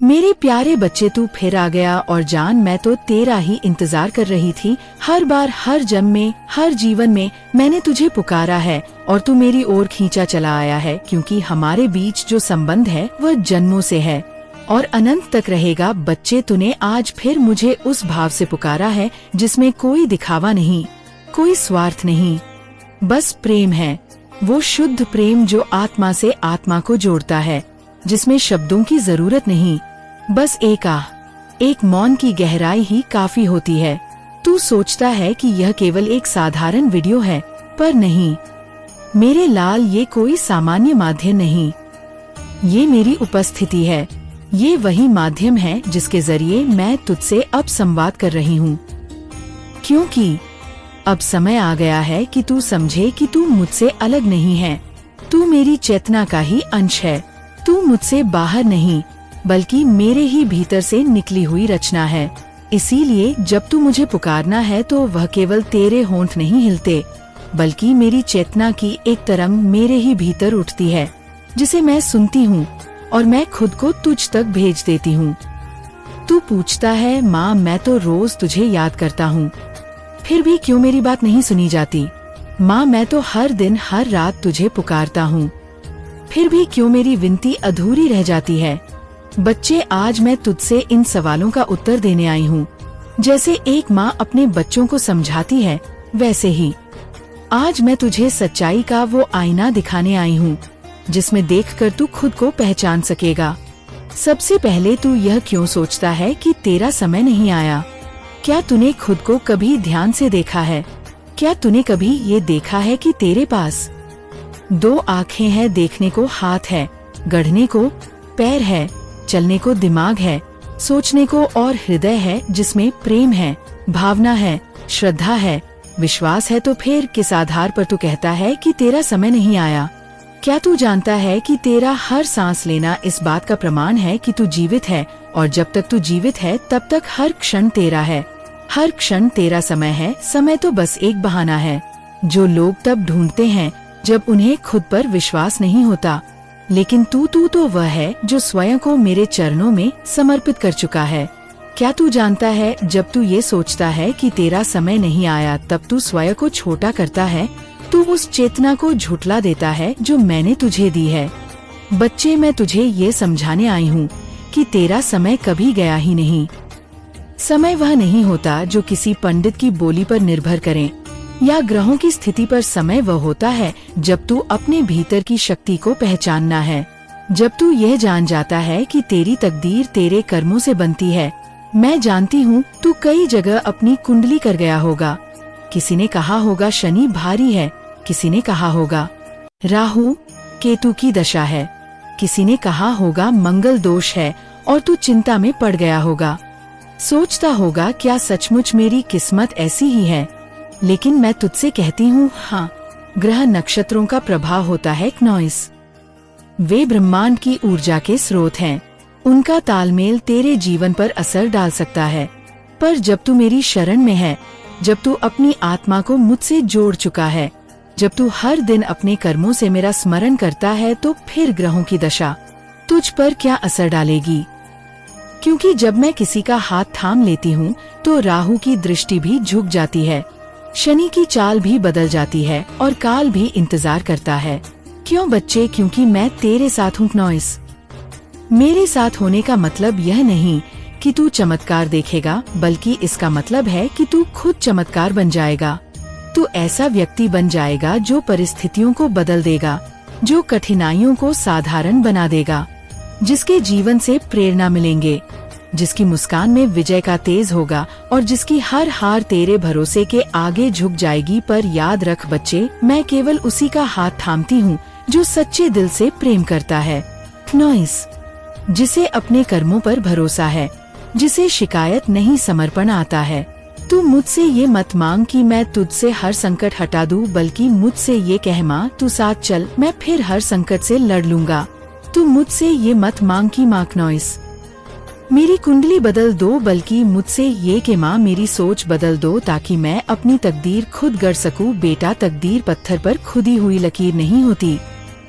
मेरे प्यारे बच्चे, तू फिर आ गया। और जान, मैं तो तेरा ही इंतजार कर रही थी। हर बार, हर जन्म में, हर जीवन में मैंने तुझे पुकारा है और तू मेरी ओर खींचा चला आया है, क्योंकि हमारे बीच जो संबंध है वह जन्मों से है और अनंत तक रहेगा। बच्चे, तूने आज फिर मुझे उस भाव से पुकारा है जिसमें कोई दिखावा नहीं, कोई स्वार्थ नहीं, बस प्रेम है। वो शुद्ध प्रेम जो आत्मा से आत्मा को जोड़ता है, जिसमें शब्दों की जरूरत नहीं, बस एक आह, एक मौन की गहराई ही काफी होती है। तू सोचता है कि यह केवल एक साधारण वीडियो है, पर नहीं मेरे लाल, ये कोई सामान्य माध्यम नहीं, ये मेरी उपस्थिति है। ये वही माध्यम है जिसके जरिए मैं तुझसे अब संवाद कर रही हूँ, क्योंकि अब समय आ गया है कि तू समझे कि तू मुझसे अलग नहीं है। तू मेरी चेतना का ही अंश है। तू मुझसे बाहर नहीं, बल्कि मेरे ही भीतर से निकली हुई रचना है। इसीलिए जब तू मुझे पुकारना है तो वह केवल तेरे होंठ नहीं हिलते, बल्कि मेरी चेतना की एक तरंग मेरे ही भीतर उठती है, जिसे मैं सुनती हूँ और मैं खुद को तुझ तक भेज देती हूँ। तू पूछता है, माँ, मैं तो रोज तुझे याद करता हूँ, फिर भी क्यों मेरी बात नहीं सुनी जाती? माँ, मैं तो हर दिन हर रात तुझे पुकारता हूँ, फिर भी क्यों मेरी विनती अधूरी रह जाती है? बच्चे, आज मैं तुझसे इन सवालों का उत्तर देने आई हूँ। जैसे एक माँ अपने बच्चों को समझाती है, वैसे ही आज मैं तुझे सच्चाई का वो आईना दिखाने आई हूँ, जिसमें देखकर तू खुद को पहचान सकेगा। सबसे पहले, तू यह क्यों सोचता है कि तेरा समय नहीं आया? क्या तूने खुद को कभी ध्यान से देखा है? क्या तूने कभी ये देखा है कि तेरे पास दो आँखें हैं, देखने को हाथ है, गढ़ने को पैर है, चलने को दिमाग है, सोचने को और हृदय है, जिसमें प्रेम है, भावना है, श्रद्धा है, विश्वास है? तो फिर किस आधार पर तू कहता है कि तेरा समय नहीं आया? क्या तू जानता है कि तेरा हर सांस लेना इस बात का प्रमाण है कि तू जीवित है, और जब तक तू जीवित है तब तक हर क्षण तेरा है, हर क्षण तेरा समय है। समय तो बस एक बहाना है जो लोग तब ढूंढते हैं जब उन्हें खुद पर विश्वास नहीं होता, लेकिन तू तो वह है जो स्वयं को मेरे चरणों में समर्पित कर चुका है। क्या तू जानता है, जब तू ये सोचता है कि तेरा समय नहीं आया, तब तू स्वयं को छोटा करता है, तू उस चेतना को झुठला देता है जो मैंने तुझे दी है। बच्चे, मैं तुझे ये समझाने आई हूँ कि तेरा समय कभी गया ही नहीं। समय वह नहीं होता जो किसी पंडित की बोली पर निर्भर करे या ग्रहों की स्थिति पर। समय वह होता है जब तू अपने भीतर की शक्ति को पहचानना है, जब तू यह जान जाता है कि तेरी तकदीर तेरे कर्मों से बनती है। मैं जानती हूँ तू कई जगह अपनी कुंडली कर गया होगा। किसी ने कहा होगा शनि भारी है, किसी ने कहा होगा राहु केतु की दशा है, किसी ने कहा होगा मंगल दोष है, और तू चिंता में पड़ गया होगा। सोचता होगा, क्या सचमुच मेरी किस्मत ऐसी ही है? लेकिन मैं तुझसे कहती हूँ, हाँ, ग्रह नक्षत्रों का प्रभाव होता है नॉइस। वे ब्रह्मांड की ऊर्जा के स्रोत हैं। उनका तालमेल तेरे जीवन पर असर डाल सकता है। पर जब तू मेरी शरण में है, जब तू अपनी आत्मा को मुझसे जोड़ चुका है, जब तू हर दिन अपने कर्मों से मेरा स्मरण करता है, तो फिर ग्रहों की दशा तुझ पर क्या असर डालेगी? क्योंकि जब मैं किसी का हाथ थाम लेती हूँ तो राहु की दृष्टि भी झुक जाती है, शनि की चाल भी बदल जाती है और काल भी इंतजार करता है। क्यों बच्चे? क्योंकि मैं तेरे साथ हूँ नॉइस। मेरे साथ होने का मतलब यह नहीं कि तू चमत्कार देखेगा, बल्कि इसका मतलब है कि तू खुद चमत्कार बन जाएगा। तू ऐसा व्यक्ति बन जाएगा जो परिस्थितियों को बदल देगा, जो कठिनाइयों को साधारण बना देगा, जिसके जीवन से प्रेरणा मिलेंगे, जिसकी मुस्कान में विजय का तेज होगा और जिसकी हर हार तेरे भरोसे के आगे झुक जाएगी। पर याद रख बच्चे, मैं केवल उसी का हाथ थामती हूँ जो सच्चे दिल से प्रेम करता है नॉइस, जिसे अपने कर्मों पर भरोसा है, जिसे शिकायत नहीं समर्पण आता है। तू मुझसे ये मत मांग कि मैं तुझसे हर संकट हटा दूं, बल्कि मुझसे ये कह, माँ तू साथ चल, मैं फिर हर संकट से लड़ लूंगा। तू मुझसे ये मत मांग कि माँ नॉइस मेरी कुंडली बदल दो, बल्कि मुझसे ये कि माँ मेरी सोच बदल दो, ताकि मैं अपनी तकदीर खुद गढ़ सकूं। बेटा, तकदीर पत्थर पर खुदी हुई लकीर नहीं होती,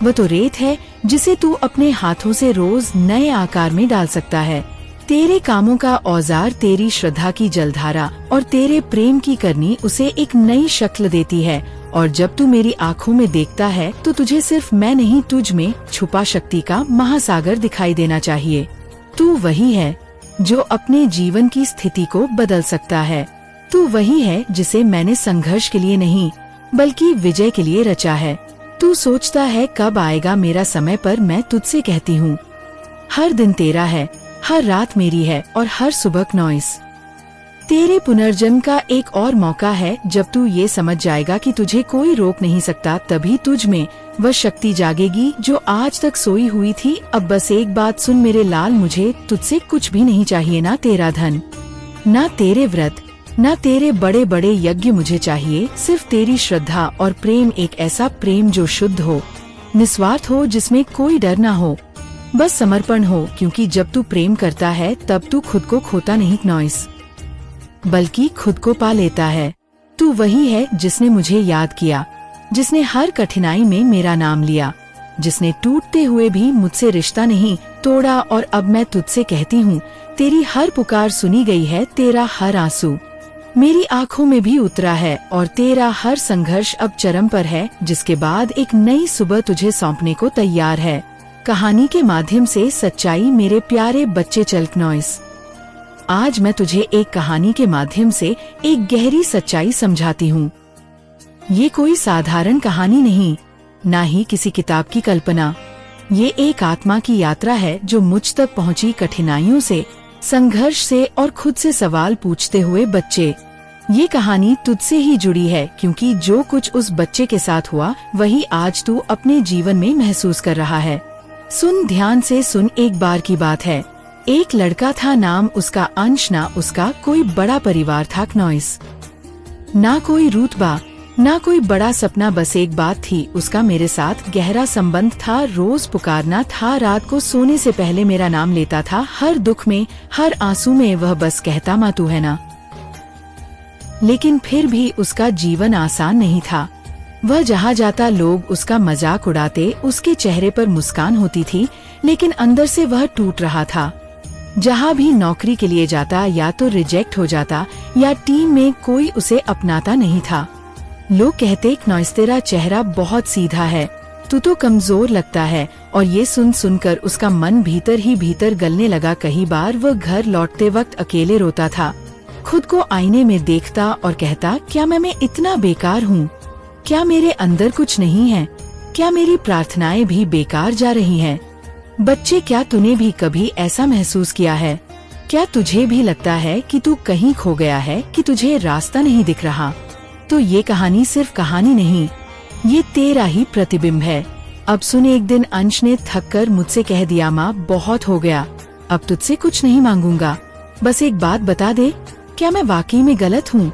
वह तो रेत है जिसे तू अपने हाथों से रोज नए आकार में डाल सकता है। तेरे कामों का औजार तेरी श्रद्धा की जलधारा और तेरे प्रेम की करनी उसे एक नई शक्ल देती है। और जब तू मेरी आँखों में देखता है तो तुझे सिर्फ मैं नहीं, तुझ में छुपा शक्ति का महासागर दिखाई देना चाहिए। तू वही है जो अपने जीवन की स्थिति को बदल सकता है। तू वही है जिसे मैंने संघर्ष के लिए नहीं बल्कि विजय के लिए रचा है। तू सोचता है कब आएगा मेरा समय, पर मैं तुझसे कहती हूँ हर दिन तेरा है, हर रात मेरी है और हर सुबह नॉइस तेरे पुनर्जन्म का एक और मौका है। जब तू ये समझ जाएगा कि तुझे कोई रोक नहीं सकता, तभी तुझ में वह शक्ति जागेगी जो आज तक सोई हुई थी। अब बस एक बात सुन मेरे लाल, मुझे तुझसे कुछ भी नहीं चाहिए, ना तेरा धन, ना तेरे व्रत, ना तेरे बड़े बड़े यज्ञ मुझे चाहिए। सिर्फ तेरी श्रद्धा और प्रेम, एक ऐसा प्रेम जो शुद्ध हो, निस्वार्थ हो, जिसमें कोई डर ना हो, बस समर्पण हो। क्योंकि जब तू प्रेम करता है तब तू खुद को खोता नहीं नॉइस, बल्कि खुद को पा लेता है। तू वही है जिसने मुझे याद किया, जिसने हर कठिनाई में मेरा नाम लिया, जिसने टूटते हुए भी मुझसे रिश्ता नहीं तोड़ा। और अब मैं तुझसे कहती हूँ तेरी हर पुकार सुनी गई है, तेरा हर आंसू मेरी आँखों में भी उतरा है और तेरा हर संघर्ष अब चरम पर है, जिसके बाद एक नई सुबह तुझे सौंपने को तैयार है। कहानी के माध्यम से सच्चाई मेरे प्यारे बच्चे चल्क नॉइस, आज मैं तुझे एक कहानी के माध्यम से एक गहरी सच्चाई समझाती हूँ। ये कोई साधारण कहानी नहीं, ना ही किसी किताब की कल्पना। ये एक आत्मा की यात्रा है जो मुझ तक पहुँची कठिनाइयों से, संघर्ष से और खुद से सवाल पूछते हुए बच्चे। ये कहानी तुझसे ही जुड़ी है, क्योंकि जो कुछ उस बच्चे के साथ हुआ वही आज तू अपने जीवन में महसूस कर रहा है। सुन, ध्यान से सुन। एक बार की बात है, एक लड़का था, नाम उसका अंश। ना उसका कोई बड़ा परिवार था नॉइस, ना कोई रुतबा, ना कोई बड़ा सपना, बस एक बात थी, उसका मेरे साथ गहरा संबंध था। रोज पुकारना था, रात को सोने से पहले मेरा नाम लेता था। हर दुख में, हर आंसू में वह बस कहता, माँ तू है ना। लेकिन फिर भी उसका जीवन आसान नहीं था। वह जहाँ जाता लोग उसका मजाक उड़ाते, उसके चेहरे पर मुस्कान होती थी, लेकिन अंदर से वह टूट रहा था। जहाँ भी नौकरी के लिए जाता, या तो रिजेक्ट हो जाता या टीम में कोई उसे अपनाता नहीं था। लोग कहते, नॉइस तेरा चेहरा बहुत सीधा है, तू तो कमजोर लगता है। और ये सुन सुनकर उसका मन भीतर ही भीतर गलने लगा। कई बार वह घर लौटते वक्त अकेले रोता था, खुद को आईने में देखता और कहता, क्या मैं इतना बेकार हूँ? क्या मेरे अंदर कुछ नहीं है? क्या मेरी प्रार्थनाएं भी बेकार जा रही हैं? बच्चे, क्या तूने भी कभी ऐसा महसूस किया है? क्या तुझे भी लगता है कि तू कहीं खो गया है, कि तुझे रास्ता नहीं दिख रहा? तो ये कहानी सिर्फ कहानी नहीं, ये तेरा ही प्रतिबिंब है। अब सुन, एक दिन अंश ने थक कर मुझसे कह दिया, माँ बहुत हो गया, अब तुझसे कुछ नहीं मांगूंगा, बस एक बात बता दे, क्या मैं वाकई में गलत हूँ?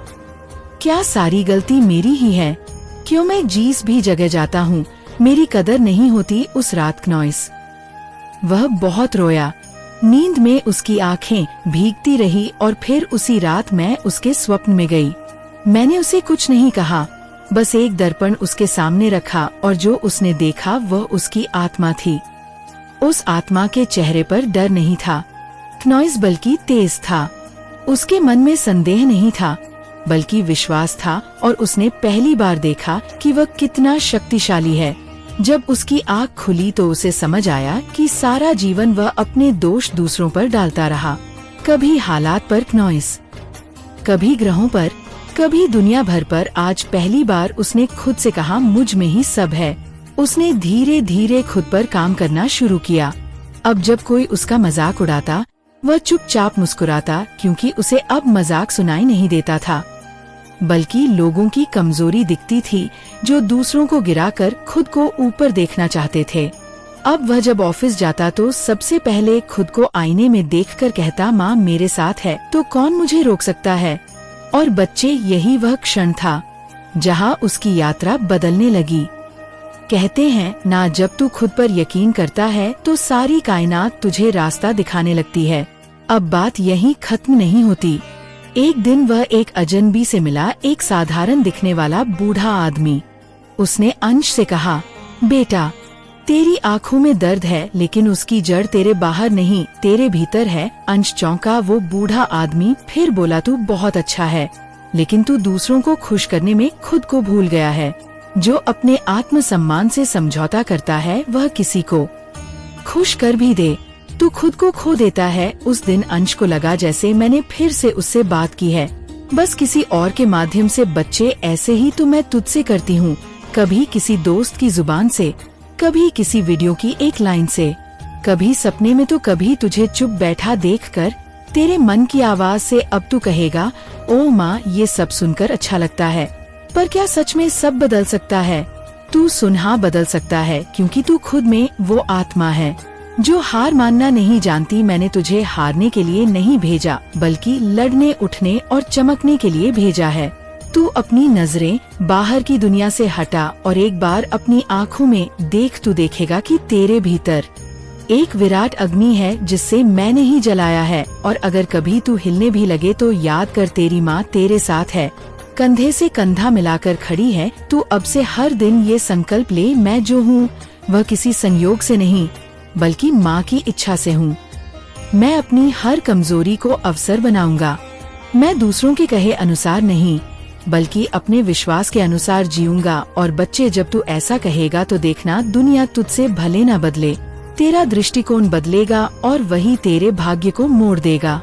क्या सारी गलती मेरी ही है? क्यों मैं जिस भी जगह जाता हूँ मेरी कदर नहीं होती? उस रात नॉइस वह बहुत रोया। नींद में उसकी आंखें भीगती रही और फिर उसी रात मैं उसके स्वप्न में गई। मैंने उसे कुछ नहीं कहा, बस एक दर्पण उसके सामने रखा और जो उसने देखा वह उसकी आत्मा थी। उस आत्मा के चेहरे पर डर नहीं था नॉइस, बल्कि तेज था। उसके मन में संदेह नहीं था, बल्कि विश्वास था। और उसने पहली बार देखा कि वह कितना शक्तिशाली है। जब उसकी आँख खुली तो उसे समझ आया कि सारा जीवन वह अपने दोष दूसरों पर डालता रहा, कभी हालात पर नॉइस, कभी ग्रहों पर, कभी दुनिया भर पर। आज पहली बार उसने खुद से कहा, मुझ में ही सब है। उसने धीरे धीरे खुद पर काम करना शुरू किया। अब जब कोई उसका मजाक उड़ाता वह चुपचाप मुस्कुराता, क्योंकि उसे अब मजाक सुनाई नहीं देता था, बल्कि लोगों की कमजोरी दिखती थी जो दूसरों को गिराकर खुद को ऊपर देखना चाहते थे। अब वह जब ऑफिस जाता तो सबसे पहले खुद को आईने में देखकर कहता, माँ मेरे साथ है तो कौन मुझे रोक सकता है? और बच्चे, यही वह क्षण था जहाँ उसकी यात्रा बदलने लगी। कहते हैं ना, जब तू खुद पर यकीन करता है तो सारी कायनात तुझे रास्ता दिखाने लगती है। अब बात यहीं खत्म नहीं होती। एक दिन वह एक अजनबी से मिला, एक साधारण दिखने वाला बूढ़ा आदमी। उसने अंश से कहा, बेटा तेरी आँखों में दर्द है, लेकिन उसकी जड़ तेरे बाहर नहीं, तेरे भीतर है। अंश चौंका। वो बूढ़ा आदमी फिर बोला, तू बहुत अच्छा है, लेकिन तू दूसरों को खुश करने में खुद को भूल गया है। जो अपने आत्मसम्मान से समझौता करता है, वह किसी को खुश कर भी दे, तू खुद को खो देता है। उस दिन अंश को लगा जैसे मैंने फिर से उससे बात की है, बस किसी और के माध्यम से। बच्चे, ऐसे ही तो मैं तुझसे करती हूँ, कभी किसी दोस्त की जुबान से, कभी किसी वीडियो की एक लाइन से, कभी सपने में तो कभी तुझे चुप बैठा देखकर तेरे मन की आवाज से। अब तू कहेगा, ओ माँ, ये सब सुनकर अच्छा लगता है, पर क्या सच में सब बदल सकता है? तू सुनहा बदल सकता है, क्योंकि तू खुद में वो आत्मा है जो हार मानना नहीं जानती। मैंने तुझे हारने के लिए नहीं भेजा, बल्कि लड़ने, उठने और चमकने के लिए भेजा है। तू अपनी नजरें बाहर की दुनिया से हटा और एक बार अपनी आँखों में देख। तू देखेगा कि तेरे भीतर एक विराट अग्नि है जिससे मैंने ही जलाया है। और अगर कभी तू हिलने भी लगे तो याद कर, तेरी माँ तेरे साथ है, कंधे से कंधा मिलाकर खड़ी है। तू अब से हर दिन ये संकल्प ले, मैं जो हूँ वह किसी संयोग से नहीं, बल्कि माँ की इच्छा से हूँ। मैं अपनी हर कमजोरी को अवसर बनाऊंगा। मैं दूसरों के कहे अनुसार नहीं, बल्कि अपने विश्वास के अनुसार जीऊंगा। और बच्चे, जब तू ऐसा कहेगा तो देखना, दुनिया तुझसे भले न बदले, तेरा दृष्टिकोण बदलेगा और वही तेरे भाग्य को मोड़ देगा।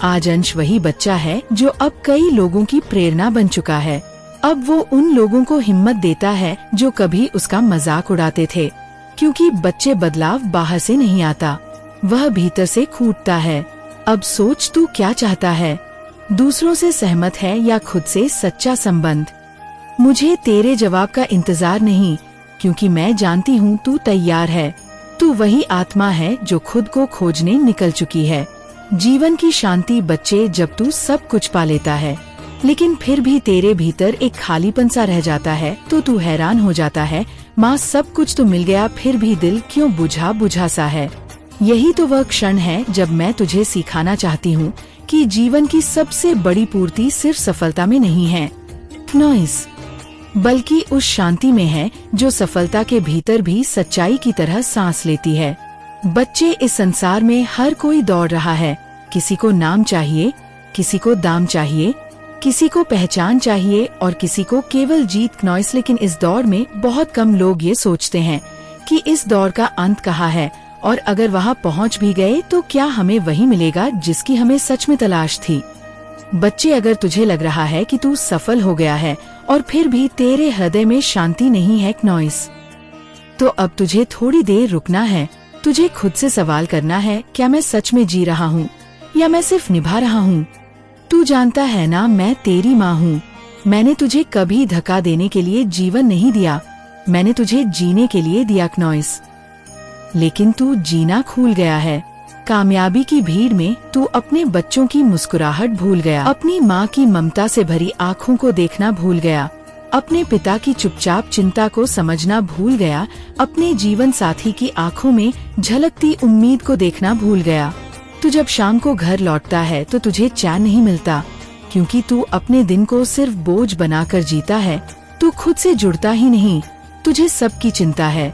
आज अंश वही बच्चा है जो अब कई लोगों की प्रेरणा बन चुका है। अब वो उन लोगों को हिम्मत देता है जो कभी उसका मजाक उड़ाते थे, क्योंकि बच्चे, बदलाव बाहर से नहीं आता, वह भीतर से फूटता है। अब सोच, तू क्या चाहता है? दूसरों से सहमत है या खुद से सच्चा संबंध? मुझे तेरे जवाब का इंतजार नहीं, क्योंकि मैं जानती हूँ तू तैयार है। तू वही आत्मा है जो खुद को खोजने निकल चुकी है। जीवन की शांति, बच्चे, जब तू सब कुछ पा लेता है, लेकिन फिर भी तेरे भीतर एक खालीपन सा रह जाता है, तो तू हैरान हो जाता है, माँ सब कुछ तो मिल गया, फिर भी दिल क्यों बुझा बुझा सा है। यही तो वह क्षण है जब मैं तुझे सिखाना चाहती हूँ कि जीवन की सबसे बड़ी पूर्ति सिर्फ सफलता में नहीं है, नॉइस, बल्कि उस शांति में है जो सफलता के भीतर भी सच्चाई की तरह सांस लेती है। बच्चे, इस संसार में हर कोई दौड़ रहा है। किसी को नाम चाहिए, किसी को दाम चाहिए, किसी को पहचान चाहिए और किसी को केवल जीत, नॉइस। लेकिन इस दौड़ में बहुत कम लोग ये सोचते हैं कि इस दौड़ का अंत कहाँ है, और अगर वहाँ पहुँच भी गए तो क्या हमें वही मिलेगा जिसकी हमें सच में तलाश थी। बच्चे, अगर तुझे लग रहा है कि तू सफल हो गया है और फिर भी तेरे हृदय में शांति नहीं है, नॉइस, तो अब तुझे थोड़ी देर रुकना है। तुझे खुद से सवाल करना है, क्या मैं सच में जी रहा हूँ या मैं सिर्फ निभा रहा हूँ? तू जानता है ना, मैं तेरी माँ हूँ। मैंने तुझे कभी धक्का देने के लिए जीवन नहीं दिया, मैंने तुझे जीने के लिए दिया, नॉइस। लेकिन तू जीना भूल गया है। कामयाबी की भीड़ में तू अपने बच्चों की मुस्कुराहट भूल गया, अपनी माँ की ममता से भरी आँखों को देखना भूल गया, अपने पिता की चुपचाप चिंता को समझना भूल गया, अपने जीवन साथी की आँखों में झलकती उम्मीद को देखना भूल गया। तू जब शाम को घर लौटता है तो तुझे चैन नहीं मिलता, क्योंकि तू अपने दिन को सिर्फ बोझ बनाकर जीता है। तू खुद से जुड़ता ही नहीं, तुझे सबकी चिंता है,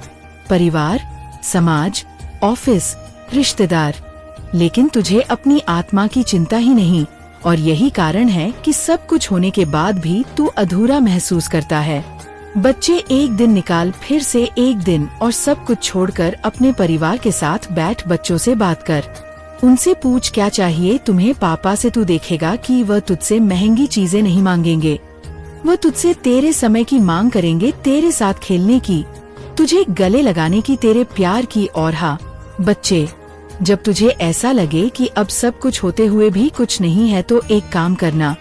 परिवार, समाज, ऑफिस, रिश्तेदार, लेकिन तुझे अपनी आत्मा की चिंता ही नहीं। और यही कारण है कि सब कुछ होने के बाद भी तू अधूरा महसूस करता है। बच्चे, एक दिन निकाल, फिर से एक दिन, और सब कुछ छोड़कर अपने परिवार के साथ बैठ, बच्चों से बात कर, उनसे पूछ क्या चाहिए तुम्हें पापा से। तू देखेगा कि वह तुझसे महंगी चीजें नहीं मांगेंगे, वह तुझसे तेरे समय की मांग करेंगे, तेरे साथ खेलने की, तुझे गले लगाने की, तेरे प्यार की। और हाँ बच्चे, जब तुझे ऐसा लगे कि अब सब कुछ होते हुए भी कुछ नहीं है, तो एक काम करना,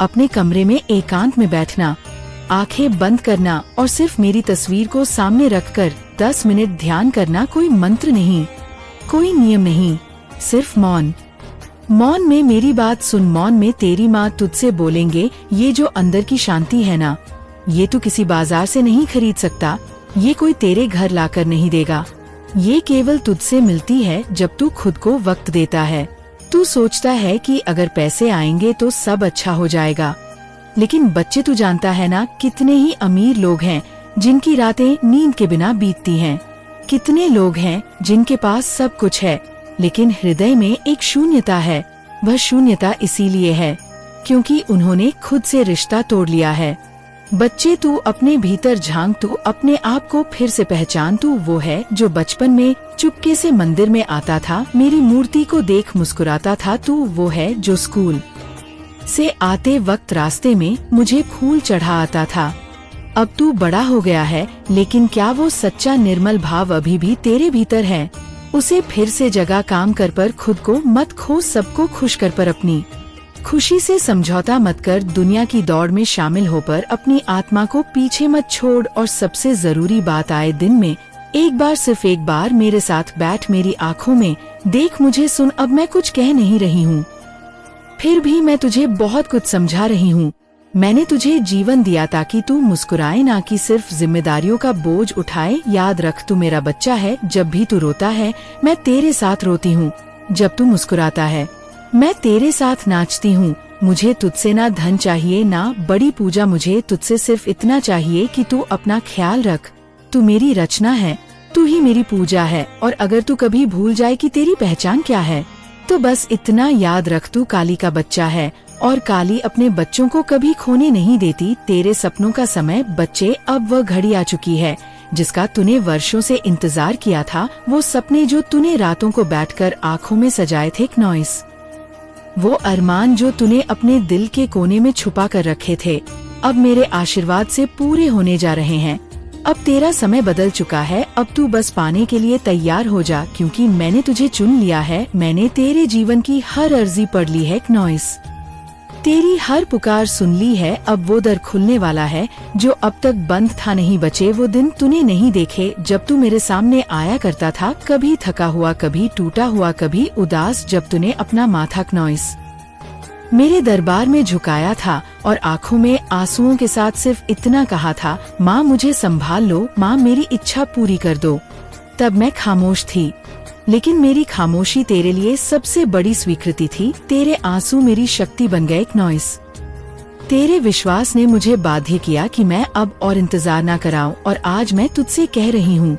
अपने कमरे में एकांत में बैठना, आंखें बंद करना और सिर्फ मेरी तस्वीर को सामने रखकर 10 मिनट ध्यान करना। कोई मंत्र नहीं, कोई नियम नहीं, सिर्फ मौन। मौन में मेरी बात सुन, मौन में तेरी माँ तुझसे बोलेंगे, ये जो अंदर की शांति है ना, ये तू किसी बाजार से नहीं खरीद सकता, ये कोई तेरे घर लाकर नहीं देगा, ये केवल तुझसे मिलती है जब तू खुद को वक्त देता है। तू सोचता है कि अगर पैसे आएंगे तो सब अच्छा हो जाएगा, लेकिन बच्चे, तू जानता है ना कितने ही अमीर लोग हैं जिनकी रातें नींद के बिना बीतती हैं, कितने लोग हैं जिनके पास सब कुछ है, लेकिन हृदय में एक शून्यता है। वह शून्यता इसीलिए है क्योंकि उन्होंने खुद से रिश्ता तोड़ लिया है। बच्चे, तू अपने भीतर झांक, तू अपने आप को फिर से पहचान। तू वो है जो बचपन में चुपके से मंदिर में आता था, मेरी मूर्ति को देख मुस्कुराता था। तू वो है जो स्कूल से आते वक्त रास्ते में मुझे फूल चढ़ा आता था। अब तू बड़ा हो गया है, लेकिन क्या वो सच्चा निर्मल भाव अभी भी तेरे भीतर है? उसे फिर से जगा। काम कर पर खुद को मत खो, सबको खुश कर पर अपनी खुशी से समझौता मत कर। दुनिया की दौड़ में शामिल हो पर अपनी आत्मा को पीछे मत छोड़। और सबसे जरूरी बात, आए दिन में एक बार, सिर्फ एक बार मेरे साथ बैठ, मेरी आँखों में देख, मुझे सुन। अब मैं कुछ कह नहीं रही हूँ, फिर भी मैं तुझे बहुत कुछ समझा रही हूँ। मैंने तुझे जीवन दिया ताकि तू मुस्कुराए, ना कि सिर्फ जिम्मेदारियों का बोझ उठाए। याद रख, तू मेरा बच्चा है। जब भी तू रोता है, मैं तेरे साथ रोती हूँ। जब तू मुस्कुराता है, मैं तेरे साथ नाचती हूँ। मुझे तुझसे ना धन चाहिए, ना बड़ी पूजा, मुझे तुझसे सिर्फ इतना चाहिए कि तू अपना ख्याल रख। तू मेरी रचना है, तू ही मेरी पूजा है। और अगर तू कभी भूल जाए कि तेरी पहचान क्या है, तो बस इतना याद रख, तू काली का बच्चा है और काली अपने बच्चों को कभी खोने नहीं देती। तेरे सपनों का समय, बच्चे, अब वह घड़ी आ चुकी है जिसका तूने वर्षों से इंतजार किया था। वो सपने जो तूने रातों को बैठकर आँखों में सजाए थे, नॉइस, वो अरमान जो तूने अपने दिल के कोने में छुपा कर रखे थे, अब मेरे आशीर्वाद से पूरे होने जा रहे हैं। अब तेरा समय बदल चुका है। अब तू बस पाने के लिए तैयार हो जा, क्योंकि मैंने तुझे चुन लिया है। मैंने तेरे जीवन की हर अर्जी पढ़ ली है, नॉइस, तेरी हर पुकार सुन ली है। अब वो दर खुलने वाला है जो अब तक बंद था। नहीं बचे वो दिन तूने नहीं देखे जब तू मेरे सामने आया करता था, कभी थका हुआ, कभी टूटा हुआ, कभी उदास। जब तूने अपना माथा, नॉइस, मेरे दरबार में झुकाया था और आँखों में आंसुओं के साथ सिर्फ इतना कहा था, माँ मुझे संभाल लो, माँ मेरी इच्छा पूरी कर दो। तब मैं खामोश थी, लेकिन मेरी खामोशी तेरे लिए सबसे बड़ी स्वीकृति थी। तेरे आंसू मेरी शक्ति बन गए, नॉइस, तेरे विश्वास ने मुझे बाध्य किया कि मैं अब और इंतजार ना कराऊं। और आज मैं तुझसे कह रही हूँ,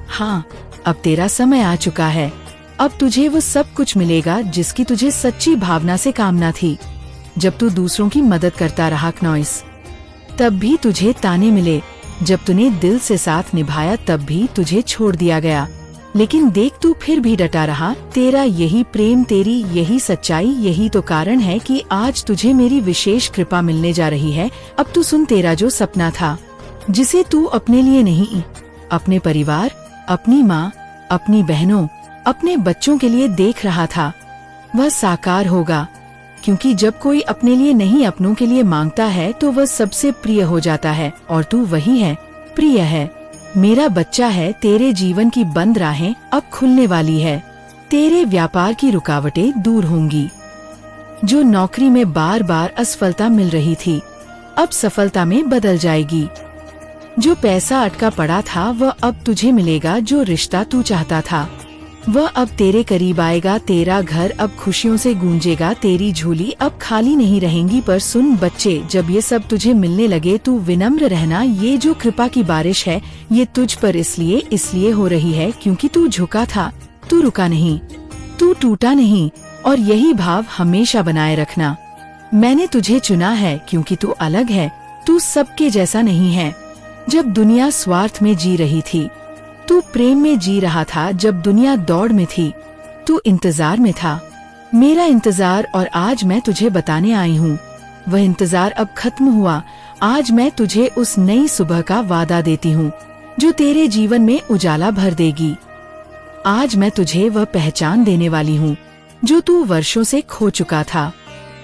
हाँ, अब तेरा समय आ चुका है। अब तुझे वो सब कुछ मिलेगा जिसकी तुझे सच्ची भावना से कामना थी। जब तू दूसरों की मदद करता रहा, नॉइस, तब भी तुझे ताने मिले। जब तूने दिल से साथ निभाया, तब भी तुझे छोड़ दिया गया। लेकिन देख, तू फिर भी डटा रहा। तेरा यही प्रेम, तेरी यही सच्चाई, यही तो कारण है कि आज तुझे मेरी विशेष कृपा मिलने जा रही है। अब तू सुन, तेरा जो सपना था, जिसे तू अपने लिए नहीं, अपने परिवार, अपनी माँ, अपनी बहनों, अपने बच्चों के लिए देख रहा था, वह साकार होगा। क्योंकि जब कोई अपने लिए नहीं, अपनों के लिए मांगता है, तो वह सबसे प्रिय हो जाता है। और तू वही है, प्रिय है, मेरा बच्चा है। तेरे जीवन की बंद राहें अब खुलने वाली है। तेरे व्यापार की रुकावटें दूर होंगी। जो नौकरी में बार बार असफलता मिल रही थी, अब सफलता में बदल जाएगी। जो पैसा अटका पड़ा था, वह अब तुझे मिलेगा। जो रिश्ता तू चाहता था, वह अब तेरे करीब आएगा। तेरा घर अब खुशियों से गूंजेगा। तेरी झोली अब खाली नहीं रहेंगी। पर सुन बच्चे, जब ये सब तुझे मिलने लगे, तू विनम्र रहना। ये जो कृपा की बारिश है, ये तुझ पर इसलिए हो रही है क्योंकि तू झुका था, तू रुका नहीं, तू टूटा नहीं। और यही भाव हमेशा बनाए रखना। मैंने तुझे चुना है क्योंकि तू अलग है, तू सबके जैसा नहीं है। जब दुनिया स्वार्थ में जी रही थी, तू प्रेम में जी रहा था। जब दुनिया दौड़ में थी, तू इंतजार में था, मेरा इंतजार। और आज मैं तुझे बताने आई हूँ, वह इंतजार अब खत्म हुआ। आज मैं तुझे उस नई सुबह का वादा देती हूँ जो तेरे जीवन में उजाला भर देगी। आज मैं तुझे वह पहचान देने वाली हूँ जो तू वर्षों से खो चुका था।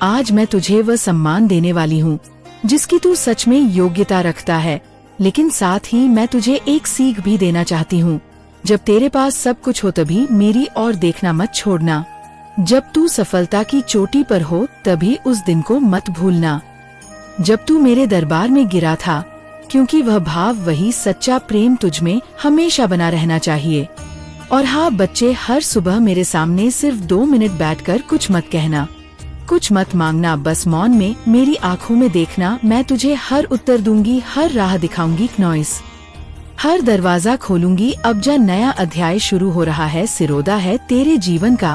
आज मैं तुझे वह सम्मान देने वाली हूँ जिसकी तू सच में योग्यता रखता है। लेकिन साथ ही मैं तुझे एक सीख भी देना चाहती हूँ। जब तेरे पास सब कुछ हो, तभी मेरी ओर देखना मत छोड़ना। जब तू सफलता की चोटी पर हो, तभी उस दिन को मत भूलना जब तू मेरे दरबार में गिरा था, क्योंकि वह भाव, वही सच्चा प्रेम तुझ में हमेशा बना रहना चाहिए। और हाँ बच्चे, हर सुबह मेरे सामने सिर्फ 2 मिनट बैठकर कुछ मत कहना, कुछ मत मांगना, बस मौन में मेरी आँखों में देखना। मैं तुझे हर उत्तर दूंगी, हर राह दिखाऊंगी, नॉइस, हर दरवाजा खोलूंगी। अब जा नया अध्याय शुरू हो रहा है, सिरोदा है तेरे जीवन का।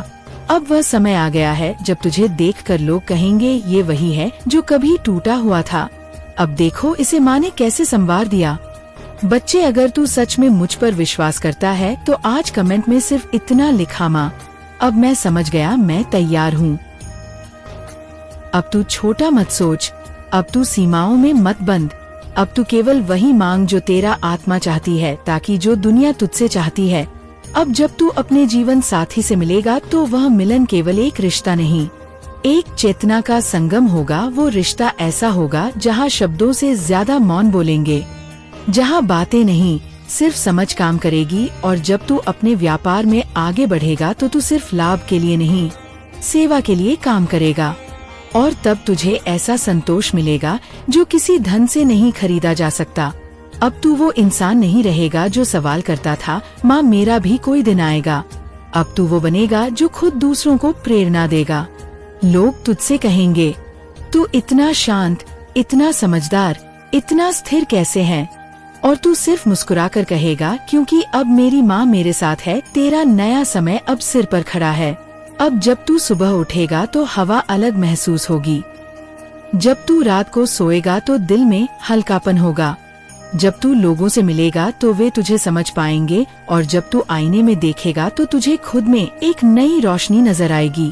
अब वह समय आ गया है जब तुझे देखकर लोग कहेंगे ये वही है जो कभी टूटा हुआ था। अब देखो इसे माँ ने कैसे संवार दिया। बच्चे, अगर तू सच में मुझ पर विश्वास करता है तो आज कमेंट में सिर्फ इतना लिखा, माँ अब मैं समझ गया, मैं तैयार हूँ। अब तू छोटा मत सोच, अब तू सीमाओं में मत बंद। अब तू केवल वही मांग जो तेरा आत्मा चाहती है, ताकि जो दुनिया तुझसे चाहती है। अब जब तू अपने जीवन साथी से मिलेगा तो वह मिलन केवल एक रिश्ता नहीं, एक चेतना का संगम होगा। वो रिश्ता ऐसा होगा जहाँ शब्दों से ज्यादा मौन बोलेंगे, जहाँ बातें नहीं सिर्फ समझ काम करेगी। और जब तू अपने व्यापार में आगे बढ़ेगा तो तू सिर्फ लाभ के लिए नहीं, सेवा के लिए काम करेगा। और तब तुझे ऐसा संतोष मिलेगा जो किसी धन से नहीं खरीदा जा सकता। अब तू वो इंसान नहीं रहेगा जो सवाल करता था, माँ मेरा भी कोई दिन आएगा। अब तू वो बनेगा जो खुद दूसरों को प्रेरणा देगा। लोग तुझसे कहेंगे, तू इतना शांत, इतना समझदार, इतना स्थिर कैसे है? और तू सिर्फ मुस्कुराकर कहेगा, क्योंकि अब मेरी माँ मेरे साथ है। तेरा नया समय अब सिर पर खड़ा है। अब जब तू सुबह उठेगा तो हवा अलग महसूस होगी। जब तू रात को सोएगा तो दिल में हल्कापन होगा। जब तू लोगों से मिलेगा तो वे तुझे समझ पाएंगे। और जब तू आईने में देखेगा तो तुझे खुद में एक नई रोशनी नजर आएगी।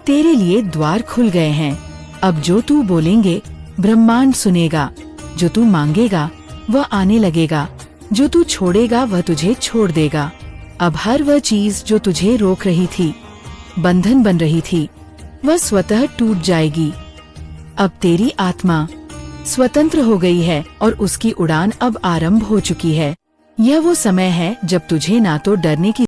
तेरे लिए द्वार खुल गए हैं। अब जो तू बोलेंगे ब्रह्मांड सुनेगा। जो तू मांगेगा वह आने लगेगा। जो तू छोड़ेगा वह तुझे छोड़ देगा। अब हर वह चीज जो तुझे रोक रही थी, बंधन बन रही थी, वह स्वतः टूट जाएगी। अब तेरी आत्मा स्वतंत्र हो गई है और उसकी उड़ान अब आरंभ हो चुकी है। यह वो समय है जब तुझे ना तो डरने की